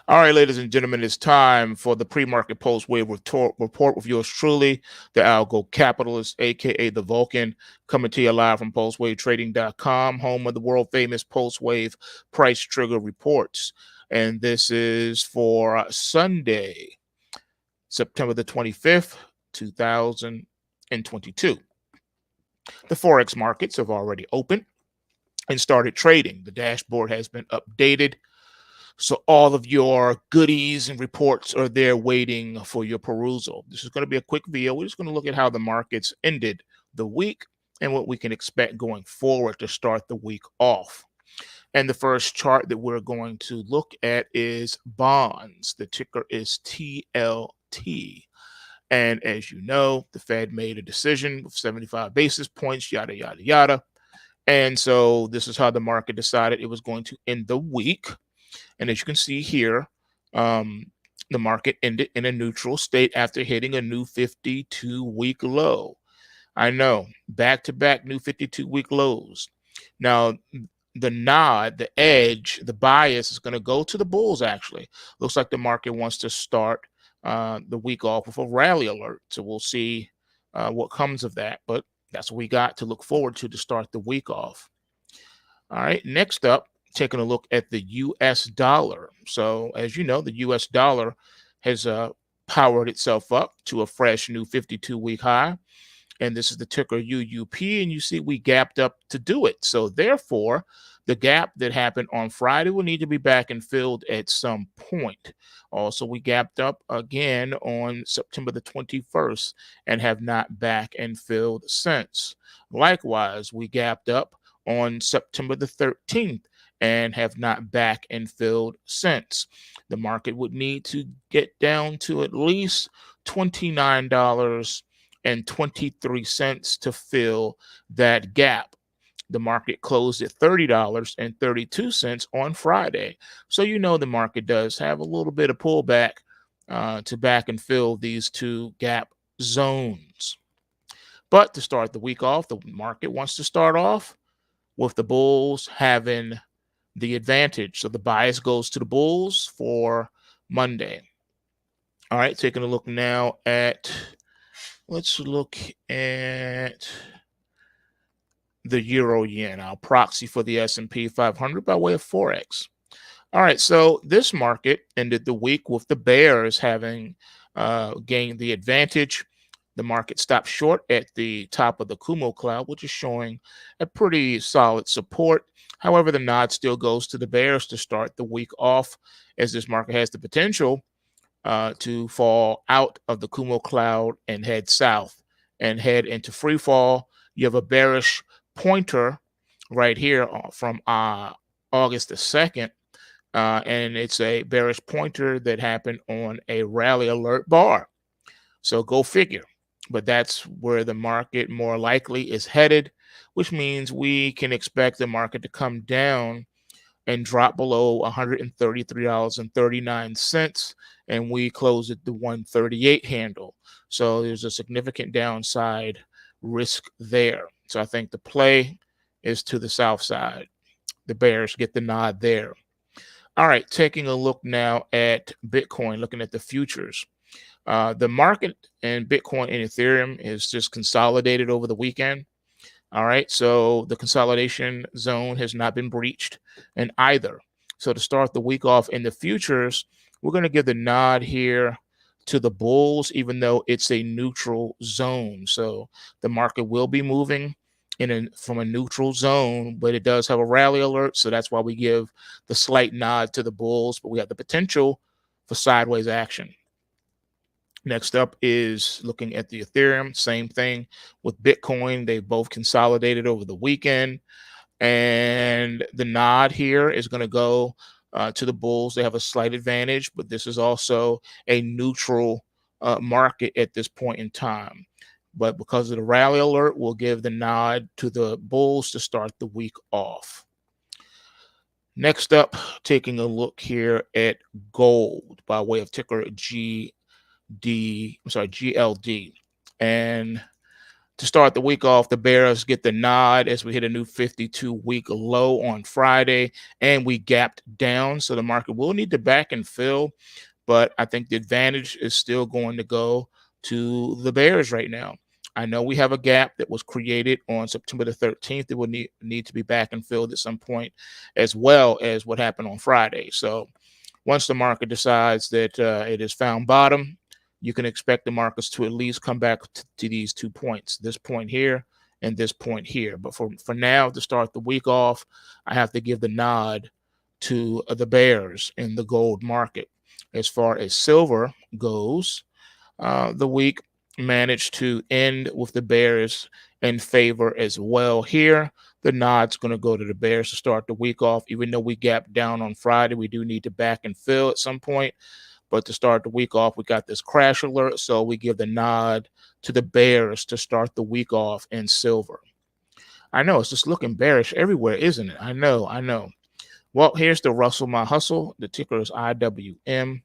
All right, ladies and gentlemen, it's time for the pre-market PulseWave report with yours truly, the algo capitalist, aka the Vulcan, coming to you live from PulseWaveTrading.com, home of the world famous PulseWave price trigger reports. And this is for Sunday, September the 25th, 2022. The forex markets have already opened and started trading. The dashboard has been updated. So all of your goodies and reports are there waiting for your perusal. This is going to be a quick video. We're just going to look at how the markets ended the week and what we can expect going forward to start the week off. And the first chart that we're going to look at is bonds. The ticker is TLT. And as you know, the Fed made a decision with 75 basis points, yada, yada, yada. And so this is how the market decided it was going to end the week. And as you can see here, the market ended in a neutral state after hitting a new 52-week low. I know, back-to-back new 52-week lows. Now, the nod, the edge, the bias is going to go to the bulls, actually. Looks like the market wants to start the week off with a rally alert. So we'll see what comes of that. But that's what we got to look forward to start the week off. All right, next up, taking a look at the US dollar. So as you know, the US dollar has powered itself up to a fresh new 52-week high. And this is the ticker UUP, and you see we gapped up to do it. So therefore, the gap that happened on Friday will need to be back and filled at some point. Also, we gapped up again on September the 21st and have not back and filled since. Likewise, we gapped up on September the 13th and have not back and filled since. The market would need to get down to at least $29.23 to fill that gap. The market closed at $30.32 on Friday. So you know the market does have a little bit of pullback to back and fill these two gap zones. But to start the week off, the market wants to start off with the bulls having the advantage. So the bias goes to the bulls for Monday. All right, taking a look now at, let's look at the euro yen, our proxy for the S&P 500 by way of forex. All right, so this market ended the week with the bears having gained the advantage. The market stopped short at the top of the Kumo cloud, which is showing a pretty solid support. However, the nod still goes to the bears to start the week off, as this market has the potential to fall out of the Kumo cloud and head south and head into free fall. You have a bearish pointer right here from August the 2nd. And it's a bearish pointer that happened on a rally alert bar. So go figure. But that's where the market more likely is headed, which means we can expect the market to come down and drop below $133.39. And we close at the 138 handle. So there's a significant downside risk there. So I think the play is to the south side. The bears get the nod there. All right, taking a look now at Bitcoin, looking at the futures. The market in Bitcoin and Ethereum is just consolidated over the weekend. All right, so the consolidation zone has not been breached in either. So to start the week off in the futures, we're going to give the nod here to the bulls, even though it's a neutral zone. So the market will be moving from a neutral zone, but it does have a rally alert. So that's why we give the slight nod to the bulls, but we have the potential for sideways action. Next up is looking at the Ethereum. Same thing with Bitcoin. They both consolidated over the weekend. And the nod here is going to go to the bulls. They have a slight advantage, but this is also a neutral market at this point in time. But because of the rally alert, we'll give the nod to the bulls to start the week off. Next up, taking a look here at gold by way of ticker GLD. And To start the week off, the bears get the nod as we hit a new 52-week low on Friday, and we gapped down. So the market will need to back and fill, but I think the advantage is still going to go to the bears right now. I know we have a gap that was created on September the 13th. It will need to be back and filled at some point, as well as what happened on Friday. So once the market decides that it has found bottom, you can expect the markets to at least come back to these 2 points, this point here and this point here. But for now, to start the week off, I have to give the nod to the bears in the gold market. As far as silver goes, the week managed to end with the bears in favor as well here. The nod's going to go to the bears to start the week off. Even though we gapped down on Friday, we do need to back and fill at some point. But to start the week off, we got this crash alert, so we give the nod to the bears to start the week off in silver. I know it's just looking bearish everywhere, isn't it? I know. Well, here's the Russell My Hustle. The ticker is IWM.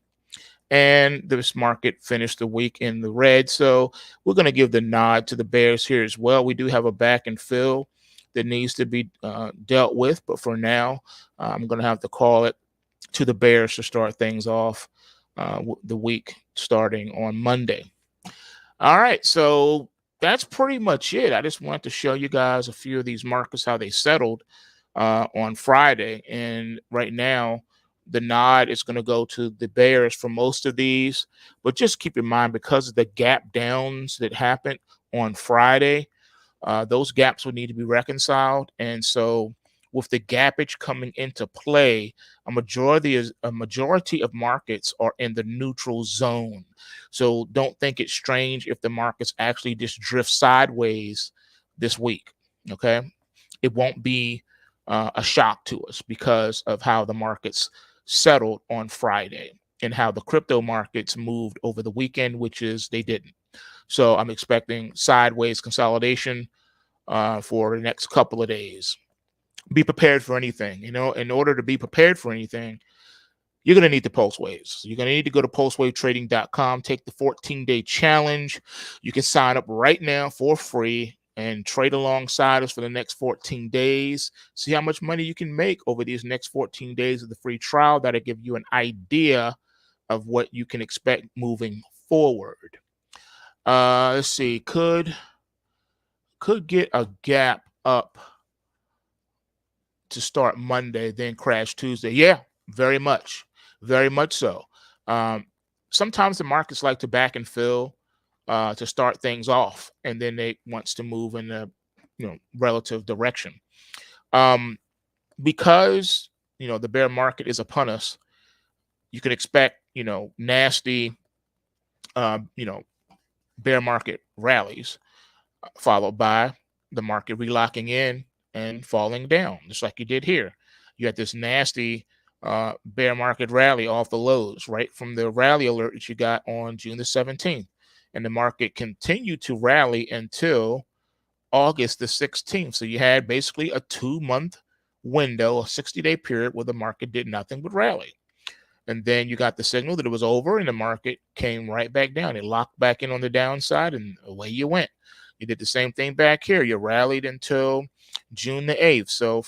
And this market finished the week in the red. So we're going to give the nod to the bears here as well. We do have a back and fill that needs to be dealt with. But for now, I'm going to have to call it to the bears to start things off the week starting on Monday. All right. So that's pretty much it. I just wanted to show you guys a few of these markets, how they settled on Friday. And right now, the nod is going to go to the bears for most of these. But just keep in mind, because of the gap downs that happened on Friday, those gaps would need to be reconciled. And so with the gappage coming into play, a majority of markets are in the neutral zone. So don't think it's strange if the markets actually just drift sideways this week. Okay. It won't be a shock to us because of how the markets settled on Friday and how the crypto markets moved over the weekend, which is they didn't. So I'm expecting sideways consolidation for the next couple of days. Be prepared for anything. You know, in order to be prepared for anything, you're going to need the pulse waves. You're going to need to go to pulsewavetrading.com, take the 14-day challenge. You can sign up right now for free and trade alongside us for the next 14 days. See how much money you can make over these next 14 days of the free trial. That'll give you an idea of what you can expect moving forward. Let's see. Could get a gap up to start Monday, then crash Tuesday. Yeah, very much so. Sometimes the markets like to back and fill to start things off, and then they wants to move in a relative direction. Because the bear market is upon us, you can expect nasty bear market rallies followed by the market relocking in and falling down, just like you did here. You had this nasty bear market rally off the lows, right from the rally alert that you got on June the 17th. And the market continued to rally until August the 16th. So you had basically a 2-month window, a 60-day period where the market did nothing but rally. And then you got the signal that it was over and the market came right back down. It locked back in on the downside and away you went. You did the same thing back here. You rallied until June the 8th. So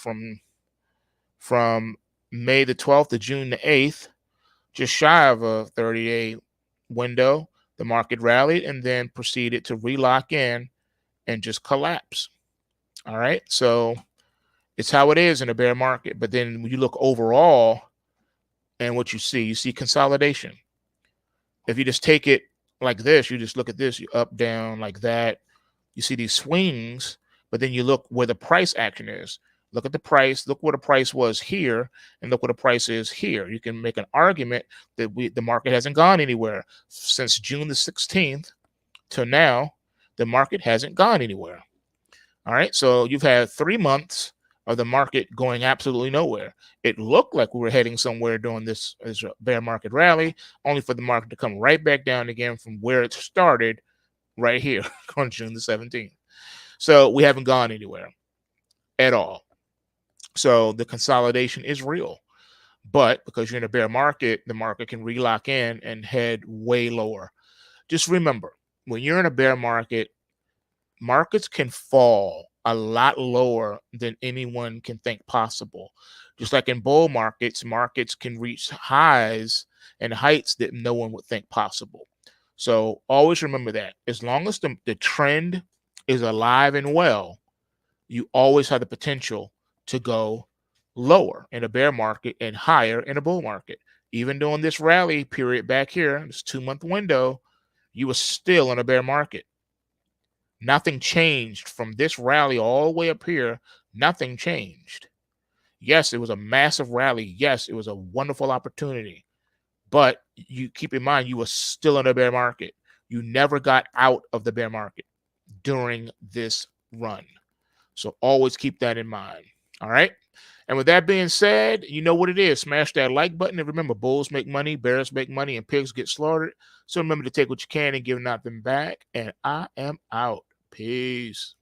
from May the 12th to June the 8th, just shy of a 30-day window, the market rallied and then proceeded to relock in and just collapse. All right. So it's how it is in a bear market. But then when you look overall and what you see consolidation. If you just take it like this, you just look at this, you up, down like that. You see these swings, but then you look where the price action is. Look at the price, look where the price was here, and look what the price is here. You can make an argument that the market hasn't gone anywhere. Since June the 16th to now, the market hasn't gone anywhere. All right, so you've had 3 months of the market going absolutely nowhere. It looked like we were heading somewhere during this bear market rally, only for the market to come right back down again from where it started right here on June the 17th. So we haven't gone anywhere at all. So the consolidation is real. But because you're in a bear market, the market can relock in and head way lower. Just remember, when you're in a bear market, markets can fall a lot lower than anyone can think possible. Just like in bull markets, markets can reach highs and heights that no one would think possible. So always remember that. As long as the trend is alive and well, you always have the potential to go lower in a bear market and higher in a bull market. Even during this rally period back here, this 2-month window, you were still in a bear market. Nothing changed from this rally all the way up here. Nothing changed. Yes, it was a massive rally. Yes, it was a wonderful opportunity. But you keep in mind, you were still in a bear market. You never got out of the bear market during this run. So always keep that in mind. All right. And with that being said, you know what it is. Smash that like button. And remember, bulls make money, bears make money, and pigs get slaughtered. So remember to take what you can and give nothing back. And I am out. Peace.